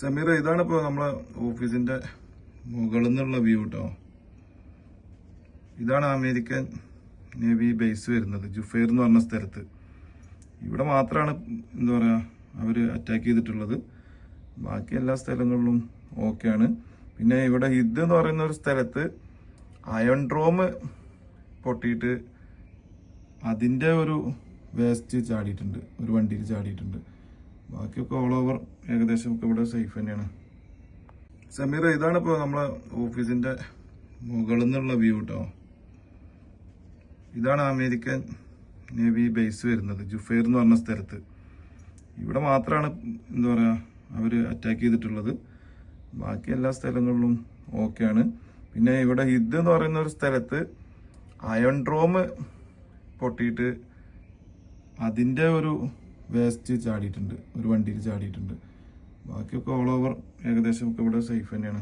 സമീറ, ഇതാണ് ഇപ്പോൾ നമ്മളെ ഓഫീസിന്റെ മുകളിൽ നിന്നുള്ള വ്യൂ കേട്ടോ. ഇതാണ് അമേരിക്കൻ നേവി ബേസ് വരുന്നത്, ജുഫൈർ എന്ന് പറഞ്ഞ സ്ഥലത്ത്. ഇവിടെ മാത്രമാണ് എന്താ പറയുക അവര് അറ്റാക്ക് ചെയ്തിട്ടുള്ളത്. ബാക്കി എല്ലാ സ്ഥലങ്ങളിലും ഓക്കെയാണ്. പിന്നെ ഇവിടെ ഇത് എന്ന് പറയുന്ന ഒരു സ്ഥലത്ത് അയൺ ഡ്രോം പൊട്ടിയിട്ട് അതിന്റെ ഒരു വേസ്റ്റ് ചാടിയിട്ടുണ്ട്, ഒരു വണ്ടിയിൽ ചാടിയിട്ടുണ്ട്. ബാക്കിയൊക്കെ ഓൾ ഓവർ ഏകദേശം ഒക്കെ ഇവിടെ സേഫ് തന്നെയാണ്. സമീറ, ഇതാണ് ഇപ്പോൾ നമ്മളെ ഓഫീസിന്റെ മുകളിൽ നിന്നുള്ള വ്യൂ കേട്ടോ. ഇതാണ് അമേരിക്കൻ നേവി ബേസ് വരുന്നത്, ജുഫൈർ എന്ന് പറഞ്ഞ സ്ഥലത്ത്. ഇവിടെ മാത്രമാണ് എന്താ പറയുക അവര് അറ്റാക്ക് ചെയ്തിട്ടുള്ളത്. ബാക്കി എല്ലാ സ്ഥലങ്ങളിലും ഓക്കെയാണ്. പിന്നെ ഇവിടെ ഇത് എന്ന് പറയുന്ന ഒരു സ്ഥലത്ത് അയൺ ഡ്രോം പൊട്ടിയിട്ട് അതിന്റെ ഒരു വേസ്റ്റ് ചാടിയിട്ടുണ്ട്, ഒരു വണ്ടിയിൽ ചാടിയിട്ടുണ്ട്. ബാക്കിയൊക്കെ ഓൾ ഓവർ ഏകദേശം ഒക്കെ ഇവിടെ സേഫ് തന്നെയാണ്.